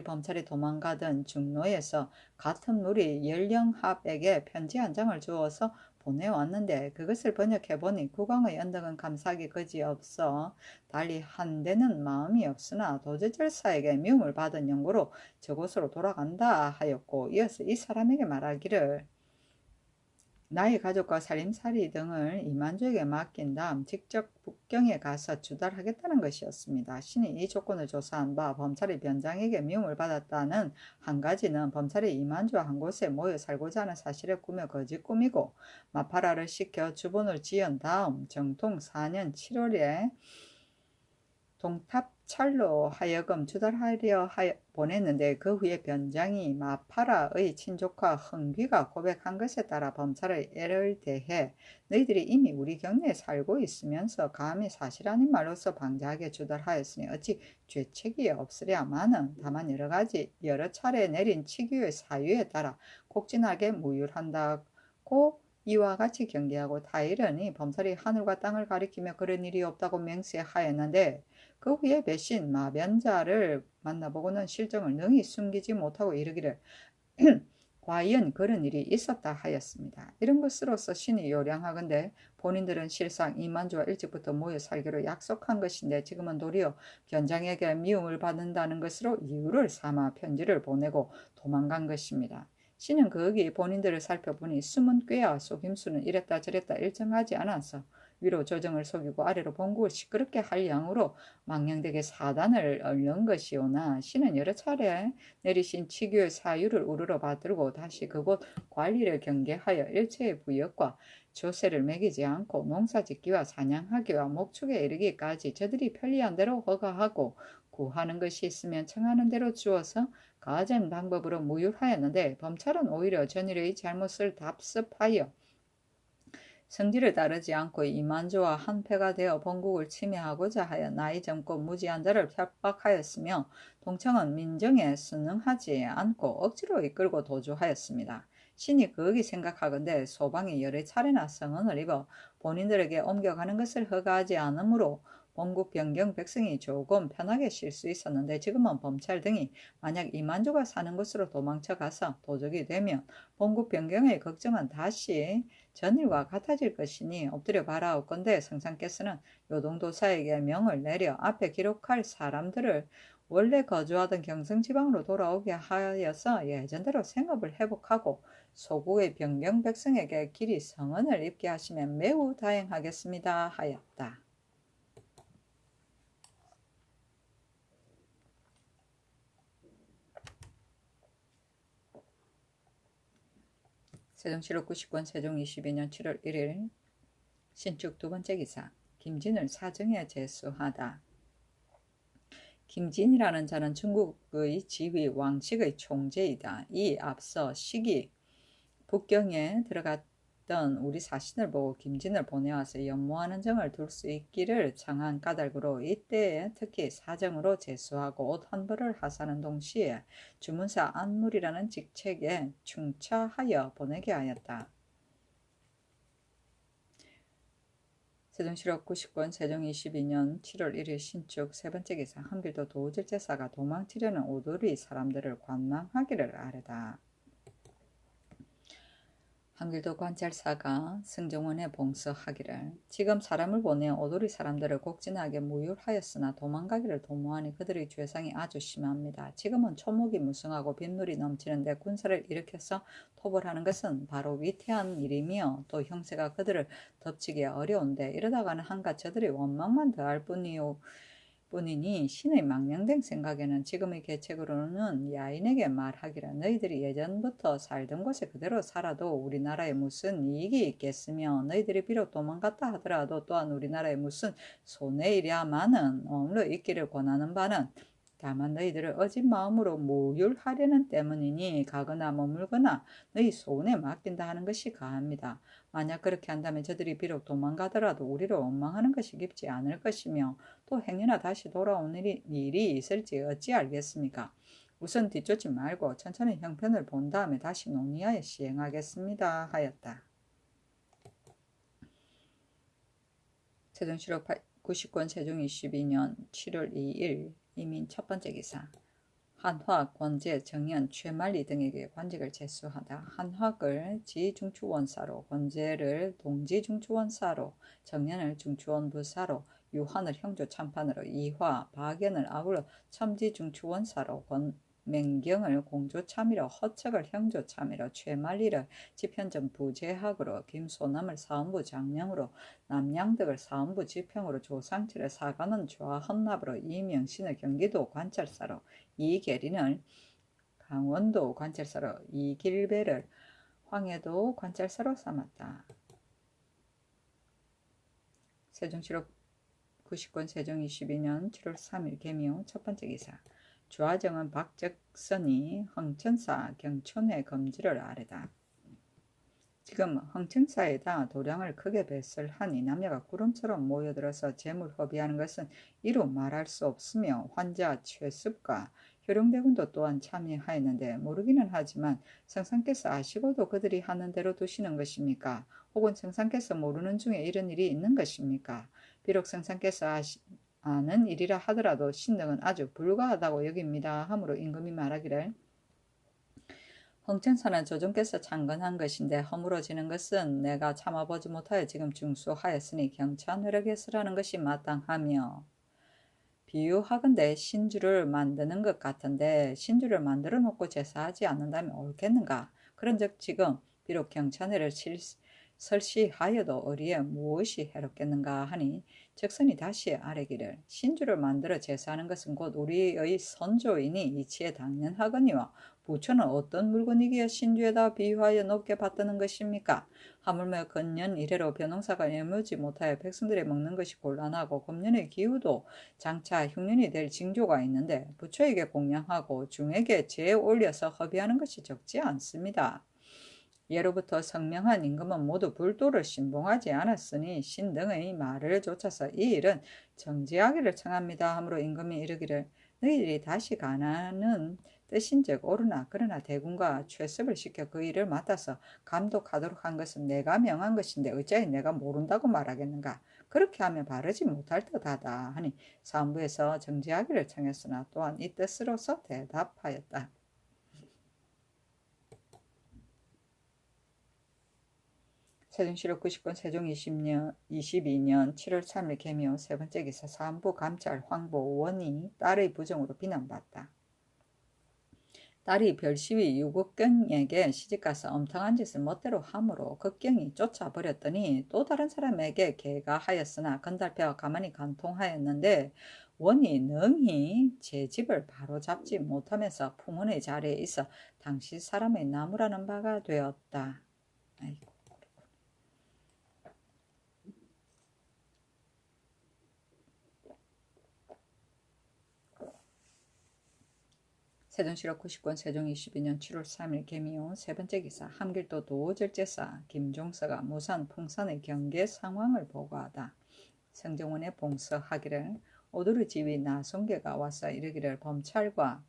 범찰이 도망가던 중로에서 같은 무리 연령합에게 편지 한 장을 주어서 보내왔는데 그것을 번역해보니 국왕의 언덕은 감사하기 그지없어 달리 한데는 마음이 없으나 도제절사에게 미움을 받은 연고로 저곳으로 돌아간다 하였고 이어서 이 사람에게 말하기를 나의 가족과 살림살이 등을 이만주에게 맡긴 다음 직접 북경에 가서 주달하겠다는 것이었습니다. 신이 이 조건을 조사한 바 범찰이 변장에게 미움을 받았다는 한 가지는 범찰이 이만주와 한 곳에 모여 살고자 하는 사실을 꾸며 거짓 꾸미고 마파라를 시켜 주본을 지은 다음 정통 4년 7월에 동탑찰로 하여금 주달하려 보냈는데 그 후에 변장이 마파라의 친족과 흥귀가 고백한 것에 따라 범찰의 애를 대해 너희들이 이미 우리 경내에 살고 있으면서 감히 사실 아닌 말로서 방자하게 주달하였으니 어찌 죄책이 없으랴마는 다만 여러 차례 내린 치규의 사유에 따라 곡진하게 무율한다고 이와 같이 경계하고 타이르니 범찰이 하늘과 땅을 가리키며 그런 일이 없다고 맹세하였는데 그 후에 배신 마변자를 만나보고는 실정을 능히 숨기지 못하고 이르기를 과연 그런 일이 있었다 하였습니다. 이런 것으로서 신이 요량하건대 본인들은 실상 이만주와 일찍부터 모여 살기로 약속한 것인데 지금은 도리어 변장에게 미움을 받는다는 것으로 이유를 삼아 편지를 보내고 도망간 것입니다. 신은 거기 본인들을 살펴보니 숨은 꾀와 속임수는 이랬다 저랬다 일정하지 않아서 위로 조정을 속이고 아래로 봉국을 시끄럽게 할 양으로 망령되게 사단을 얻는 것이오나 신은 여러 차례 내리신 치교의 사유를 우러러 받들고 다시 그곳 관리를 경계하여 일체의 부역과 조세를 매기지 않고 농사짓기와 사냥하기와 목축에 이르기까지 저들이 편리한 대로 허가하고 구하는 것이 있으면 청하는 대로 주어서 가진 방법으로 무율하였는데 범찰은 오히려 전일의 잘못을 답습하여 성질을 따르지 않고 이만주와 한패가 되어 본국을 침해하고자 하여 나이 젊고 무지한 자를 협박하였으며 동청은 민정에 순응하지 않고 억지로 이끌고 도주하였습니다. 신이 거기 생각하건대 소방이 여러 차례나 성언을 입어 본인들에게 옮겨가는 것을 허가하지 않으므로 본국 변경 백성이 조금 편하게 쉴 수 있었는데 지금은 범찰 등이 만약 이만주가 사는 곳으로 도망쳐 가서 도적이 되면 본국 변경의 걱정은 다시 전일과 같아질 것이니 엎드려 바라옵건대 성상께서는 요동도사에게 명을 내려 앞에 기록할 사람들을 원래 거주하던 경성지방으로 돌아오게 하여서 예전대로 생업을 회복하고 소국의 변경 백성에게 길이 성언을 입게 하시면 매우 다행하겠습니다 하였다. 세종실록 90권 세종 22년 7월 1일 신축 두 번째 기사 김진을 사정에 제수하다. 김진이라는 자는 중국의 지휘 왕식의 총재이다. 이 앞서 시기 북경에 들어갔던 우리 사신을 보고 김진을 보내와서 연모하는 정을 둘 수 있기를 청한 까닭으로 이때에 특히 사정으로 제수하고 옷 환벌을 하사는 동시에 주문사 안물이라는 직책에 충차하여 보내게 하였다. 세종실록 90권 세종 22년 7월 1일 신축 세 번째 기사 한길도 도질제사가 도망치려는 오도리 사람들을 관망하기를 아뢰다. 한길도 관찰사가 승정원에 봉서하기를 지금 사람을 보내 오도리 사람들을 곡진하게 무율하였으나 도망가기를 도모하니 그들의 죄상이 아주 심합니다. 지금은 초목이 무성하고 빗물이 넘치는데 군사를 일으켜서 토벌하는 것은 바로 위태한 일이며 또 형세가 그들을 덮치기 어려운데 이러다가는 한갓 저들이 원망만 더할 뿐이니 신의 망령된 생각에는 지금의 계책으로는 야인에게 말하기를 너희들이 예전부터 살던 곳에 그대로 살아도 우리나라에 무슨 이익이 있겠으며 너희들이 비록 도망갔다 하더라도 또한 우리나라에 무슨 손해이랴마는 어물러 있기를 권하는 바는 다만 너희들을 어진 마음으로 모율하려는 때문이니 가거나 머물거나 너희 소원에 맡긴다 하는 것이 가합니다. 만약 그렇게 한다면 저들이 비록 도망가더라도 우리를 원망하는 것이 깊지 않을 것이며 또 행여나 다시 돌아오는 일이 있을지 어찌 알겠습니까? 우선 뒤쫓지 말고 천천히 형편을 본 다음에 다시 논의하여 시행하겠습니다 하였다. 세종실록 90권 세종 22년 7월 2일 이민 첫 번째 기사 한화, 권제, 정연, 최만리 등에게 관직을 제수하다. 한화를 지중추원사로, 권제를 동지중추원사로, 정연을 중추원부사로, 유한을 형조참판으로, 이화, 박연을 아울러 첨지중추원사로, 맹경을 공조참의로, 허척을 형조참의로, 최만리를 지편전 부제학으로, 김소남을 사원부 장령으로, 남양덕을 사원부 지평으로, 조상철을 사관원 좌헌납으로, 이명신을 경기도 관찰사로, 이계린을 강원도 관찰사로, 이길배를 황해도 관찰사로 삼았다. 세종실록 90권 세종 22년 7월 3일 개미호 첫 번째 기사 주하정은 박적선이 황천사 경촌회 검지를 아뢰다. 지금 황천사에다 도량을 크게 배설하니 남녀가 구름처럼 모여들어서 재물 허비하는 것은 이루 말할 수 없으며 환자 최습과 효령대군도 또한 참여하였는데 모르기는 하지만 성상께서 아시고도 그들이 하는 대로 두시는 것입니까? 혹은 성상께서 모르는 중에 이런 일이 있는 것입니까? 비록 성상께서 아는 일이라 하더라도 신등은 아주 불가하다고 여깁니다. 하므로 임금이 말하기를 흥천사는 조정께서 창건한 것인데 허물어지는 것은 내가 참아보지 못하여 지금 중수하였으니 경천회력에 쓰라는 것이 마땅하며 비유하건대 신주를 만드는 것 같은데 신주를 만들어 놓고 제사하지 않는다면 옳겠는가? 그런즉 지금 비록 경천회를 설시하여도 어리에 무엇이 해롭겠는가 하니 즉선이 다시 아뢰기를 신주를 만들어 제사하는 것은 곧 우리의 선조이니 이치에 당연하거니와 부처는 어떤 물건이기에 신주에다 비유하여 높게 받드는 것입니까? 하물며 근년 이래로 벼농사가 여무지 못하여 백성들이 먹는 것이 곤란하고 금년의 기후도 장차 흉년이 될 징조가 있는데 부처에게 공양하고 중에게 재 올려서 허비하는 것이 적지 않습니다. 예로부터 성명한 임금은 모두 불도를 신봉하지 않았으니 신 등의 말을 좇아서 이 일은 정지하기를 청합니다. 하므로 임금이 이르기를 너희들이 다시 가나는 뜻인즉 옳으나 그러나 대군과 최습을 시켜 그 일을 맡아서 감독하도록 한 것은 내가 명한 것인데 어찌하여 내가 모른다고 말하겠는가? 그렇게 하면 바르지 못할 듯하다 하니 사무부에서 정지하기를 청했으나 또한 이 뜻으로서 대답하였다. 세종실록 90권 세종 22년 7월 3일 개묘 세 번째 기사 사안부 감찰 황보 원이 딸의 부정으로 비난받다. 딸이 별시위 유국경에게 시집가서 엄청난 짓을 멋대로 함으로 극경이 쫓아버렸더니 또 다른 사람에게 개가하였으나 건달패와 가만히 간통하였는데 원이 능히 제 집을 바로잡지 못하면서 풍운의 자리에 있어 당시 사람의 나무라는 바가 되었다. 아이고. 세종실록 90권 세종 22년 7월 3일 개미온 세 번째 기사 함길도 도절제사 김종서가 무산 풍산의 경계 상황을 보고하다. 성정원에 봉서하기를 오두르 지위 나송계가 와서 이르기를 범찰과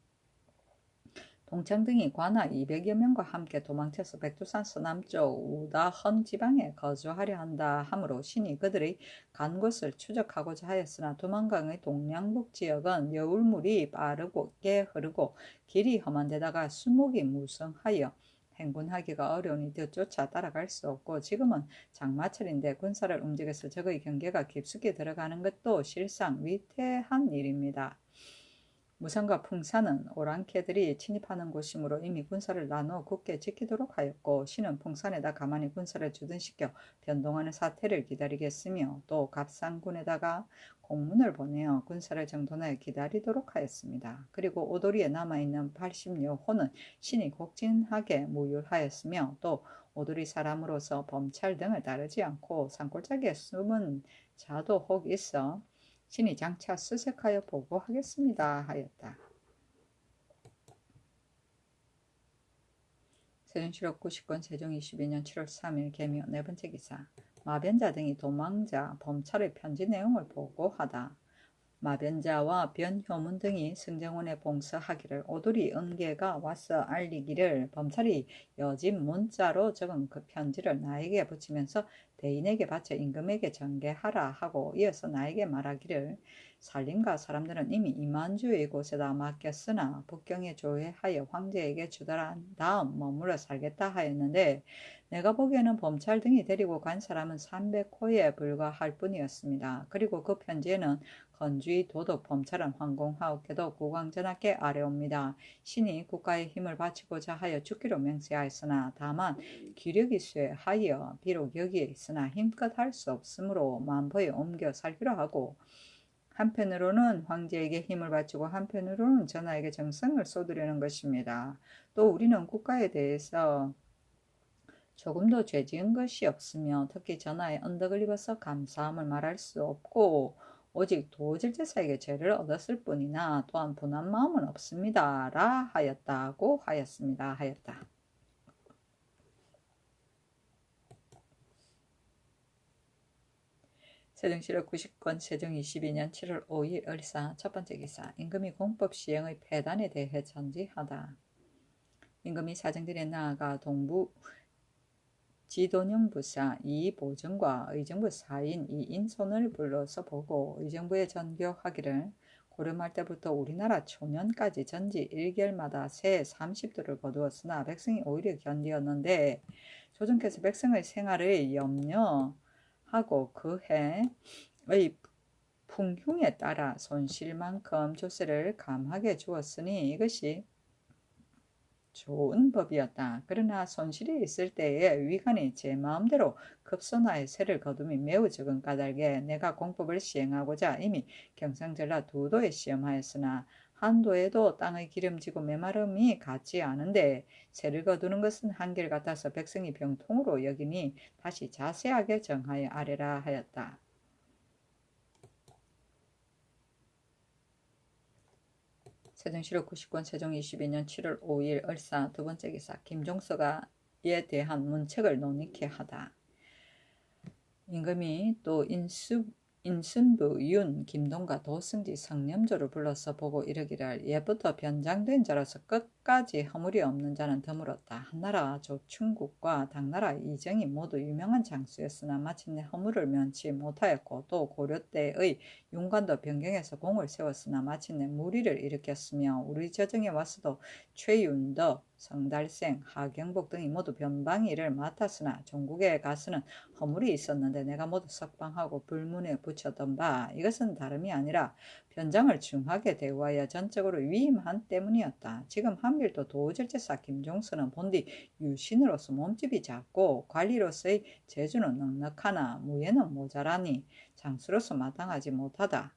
동창 등이 관아 200여 명과 함께 도망쳐서 백두산 서남쪽 우다헌 지방에 거주하려 한다 하므로 신이 그들의 간 곳을 추적하고자 하였으나 두만강의 동량북 지역은 여울물이 빠르게 흐르고 길이 험한 데다가 수목이 무성하여 행군하기가 어려우니 뒤쫓아 따라갈 수 없고 지금은 장마철인데 군사를 움직여서 적의 경계가 깊숙이 들어가는 것도 실상 위태한 일입니다. 무산과 풍산은 오랑캐들이 침입하는 곳이므로 이미 군사를 나누어 굳게 지키도록 하였고 신은 풍산에다 가만히 군사를 주둔시켜 변동하는 사태를 기다리겠으며 또 갑산군에다가 공문을 보내어 군사를 정돈하여 기다리도록 하였습니다. 그리고 오도리에 남아있는 80여 호는 신이 곡진하게 무율하였으며 또 오도리 사람으로서 범찰 등을 따르지 않고 산골짜기에 숨은 자도 혹 있어 신이 장차 수색하여 보고하겠습니다 하였다. 세종실록 90권 세종 22년 7월 3일 개묘 네 번째 기사 마변자 등이 도망자 범찰의 편지 내용을 보고하다. 마변자와 변효문 등이 승정원에 봉서하기를 오두리 은계가 와서 알리기를 범찰이 여집 문자로 적은 그 편지를 나에게 붙이면서 대인에게 바쳐 임금에게 전개하라 하고 이어서 나에게 말하기를 살림과 사람들은 이미 이만주의 곳에다 맡겼으나 북경에 조회하여 황제에게 주달한 다음 머물러 살겠다 하였는데 내가 보기에는 범찰 등이 데리고 간 사람은 300호에 불과할 뿐이었습니다. 그리고 그 편지에는 건주의 도덕 범찰은 황공하옵게도 국왕전하께 아뢰옵니다. 신이 국가의 힘을 바치고자 하여 죽기로 맹세하였으나 다만 기력이 쇠하여 비록 여기에 있으나 힘껏 할 수 없으므로 만보에 옮겨 살기로 하고 한편으로는 황제에게 힘을 바치고 한편으로는 전하에게 정성을 쏟으려는 것입니다. 또 우리는 국가에 대해서 조금도 죄 지은 것이 없으며 특히 전하의 언덕을 입어서 감사함을 말할 수 없고 오직 도질제사에게 죄를 얻었을 뿐이나 또한 분한 마음은 없습니다. 라 하였다고 하였습니다. 하였다. 세종실록 90권 세종 22년 7월 5일 을사 첫 번째 기사 임금이 공법 시행의 폐단에 대해 전지하다. 임금이 사정들에 나아가 동부 지도령부사 이보정과 의정부 사인 이인손을 불러서 보고 의정부에 전교하기를 고려말 때부터 우리나라 초년까지 전지 1개월마다 새 30도를 거두었으나 백성이 오히려 견디었는데 조정께서 백성의 생활을 염려하고 그 해의 풍흉에 따라 손실만큼 조세를 감하게 주었으니 이것이 좋은 법이었다. 그러나 손실이 있을 때에 위관이 제 마음대로 급선화의 세를 거둠이 매우 적은 까닭에 내가 공법을 시행하고자 이미 경상전라 2도에 시험하였으나 한도에도 땅의 기름지고 메마름이 같지 않은데 세를 거두는 것은 한결같아서 백성이 병통으로 여기니 다시 자세하게 정하여 아래라 하였다. 세종실록 99권 세종 22년 7월 5일 을사 두 번째 기사 김종서가에 대한 문책을 논의케 하다. 임금이 또 인순부 윤 김동과 도승지 성념조를 불러서 보고 이르기를 예부터 변장된 자로서 끝까지 허물이 없는 자는 드물었다. 한나라 조충국과 당나라 이정이 모두 유명한 장수였으나 마침내 허물을 면치 못하였고 또 고려 때의 윤관도 변경해서 공을 세웠으나 마침내 무리를 일으켰으며 우리 저정에 와서도 최윤덕, 성달생, 하경복 등이 모두 변방일을 맡았으나 종국에 가서는 허물이 있었는데 내가 모두 석방하고 불문에 붙였던 바 이것은 다름이 아니라 변장을 중하게 대우하여 전적으로 위임한 때문이었다. 지금 한길도 도절제사 김종서는 본디 유신으로서 몸집이 작고 관리로서의 재주는 넉넉하나 무예는 모자라니 장수로서 마땅하지 못하다.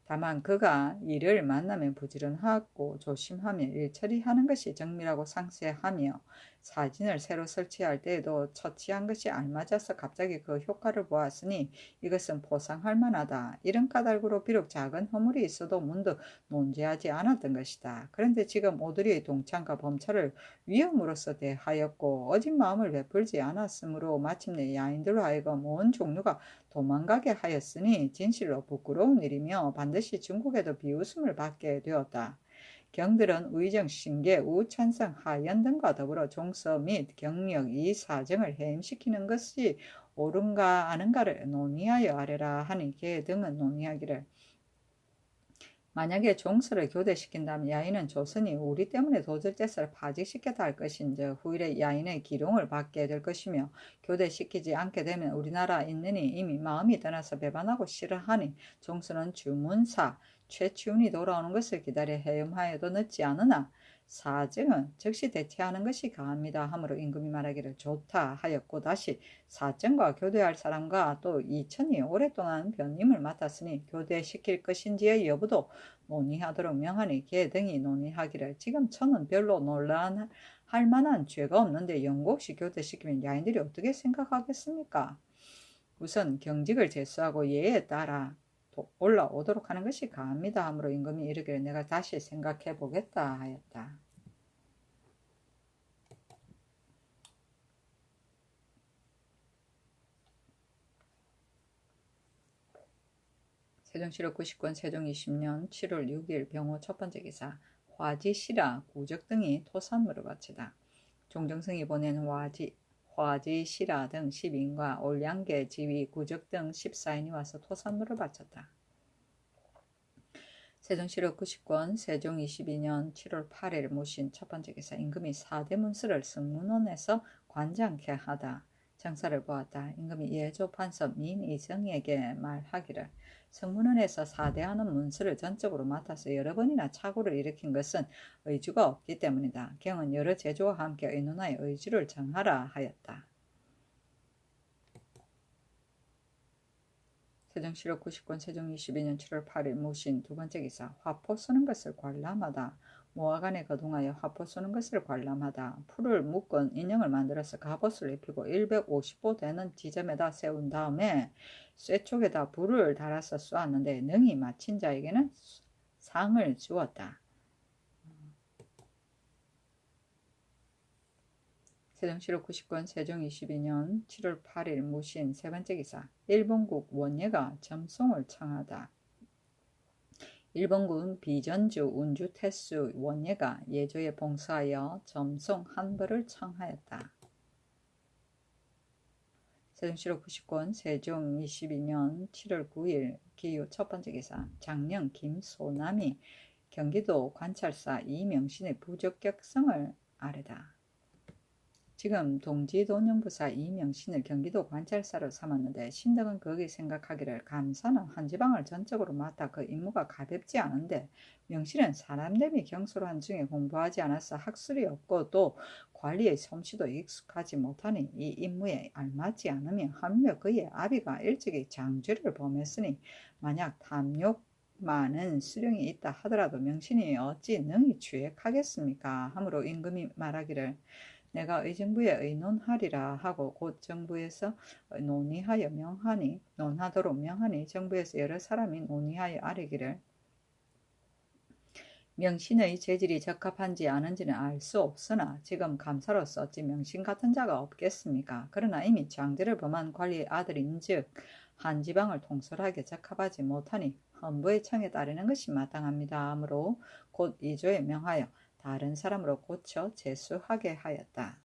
다만 그가 이를 만나면 부지런하고 조심하며 일처리하는 것이 정밀하고 상세하며 사진을 새로 설치할 때에도 처치한 것이 알맞아서 갑자기 그 효과를 보았으니 이것은 포상할 만하다. 이런 까닭으로 비록 작은 허물이 있어도 문득 논제하지 않았던 것이다. 그런데 지금 오드리의 동창과 범찰을 위험으로서 대하였고 어진 마음을 베풀지 않았으므로 마침내 야인들로 하여금 온 종류가 도망가게 하였으니 진실로 부끄러운 일이며 반드시 중국에도 비웃음을 받게 되었다. 경들은 의정, 신계, 우찬성, 하연 등과 더불어 종서 및 경력 이 사정을 해임시키는 것이 옳은가 아는가를 논의하여 아래라 하니 개 등은 논의하기를 만약에 종서를 교대시킨다면 야인은 조선이 우리 때문에 도절제사를 파직시켰다 할 것인즉 후일에 야인의 기롱을 받게 될 것이며 교대시키지 않게 되면 우리나라 있느니 이미 마음이 떠나서 배반하고 싫어하니 종서는 주문사 최치운이 돌아오는 것을 기다려 해임하여도 늦지 않으나 사정은 즉시 대체하는 것이 가합니다 하므로 임금이 말하기를 좋다 하였고 다시 사정과 교대할 사람과 또 이천이 오랫동안 변임을 맡았으니 교대시킬 것인지의 여부도 논의하도록 명하니 개 등이 논의하기를 지금 천은 별로 논란할 만한 죄가 없는데 영국시 교대시키면 야인들이 어떻게 생각하겠습니까? 우선 경직을 제수하고 예에 따라 올라오도록 하는 것이 가합니다 하므로 임금이 이르기를 내가 다시 생각해 보겠다 하였다. 세종실록 99권 세종 20년 7월 6일 병호 첫 번째 기사 화지시라 구적 등이 토산물을 바치다. 종정승이 보낸 화지시라 등 10인과 올량계 지위 구적 등 14인이 와서 토산물을 바쳤다. 세종실록 90권 세종 22년 7월 8일 모신 첫 번째 기사 임금이 사대문서를 성문원에서 관장케 하다. 장사를 보았다. 임금이 예조 판서 민이정에게 말하기를 성문원에서 사대하는 문서를 전적으로 맡아서 여러 번이나 착오를 일으킨 것은 의주가 없기 때문이다. 경은 여러 제조와 함께 의논하여 의주를 정하라 하였다. 세종실록 90권 세종 22년 7월 8일 모신 두 번째 기사 화포 쏘는 것을 관람하다. 모화관에 거동하여 화포 쏘는 것을 관람하다. 풀을 묶은 인형을 만들어서 갑옷을 입히고 150보 되는 지점에다 세운 다음에 쇠촉에다 불을 달아서 쏘았는데 능히 마친 자에게는 상을 주었다. 세종실록 90권 세종 22년 7월 8일 모신 세 번째 기사 일본국 원예가 점송을 청하다. 일본군 비전주 운주 태수 원예가 예조에 봉사하여 점송 한 벌을 청하였다. 세종시로 99권 세종 22년 7월 9일 기유 첫 번째 기사 장령 김소남이 경기도 관찰사 이명신의 부적격성을 아뢰다. 지금 동지도령부사 이명신을 경기도 관찰사로 삼았는데 신덕은 거기 생각하기를 감사는 한 지방을 전적으로 맡아 그 임무가 가볍지 않은데 명신은 사람 대비 경솔한 중에 공부하지 않아서 학술이 없고 또 관리의 솜씨도 익숙하지 못하니 이 임무에 알맞지 않으며 하물며 그의 아비가 일찍이 장죄를 범했으니 만약 탐욕 많은 수령이 있다 하더라도 명신이 어찌 능히 추액하겠습니까? 하므로 임금이 말하기를 내가 의정부에 의논하리라 하고 곧 정부에서 논하도록 명하니 정부에서 여러 사람이 논의하여 아뢰기를 명신의 재질이 적합한지 아는지는 알 수 없으나 지금 감사로서 어찌 명신 같은 자가 없겠습니까? 그러나 이미 장제를 범한 관리의 아들인즉 한 지방을 통솔하게 적합하지 못하니 헌부의 청에 따르는 것이 마땅합니다. 하므로 곧 이조에 명하여 다른 사람으로 고쳐 제수하게 하였다.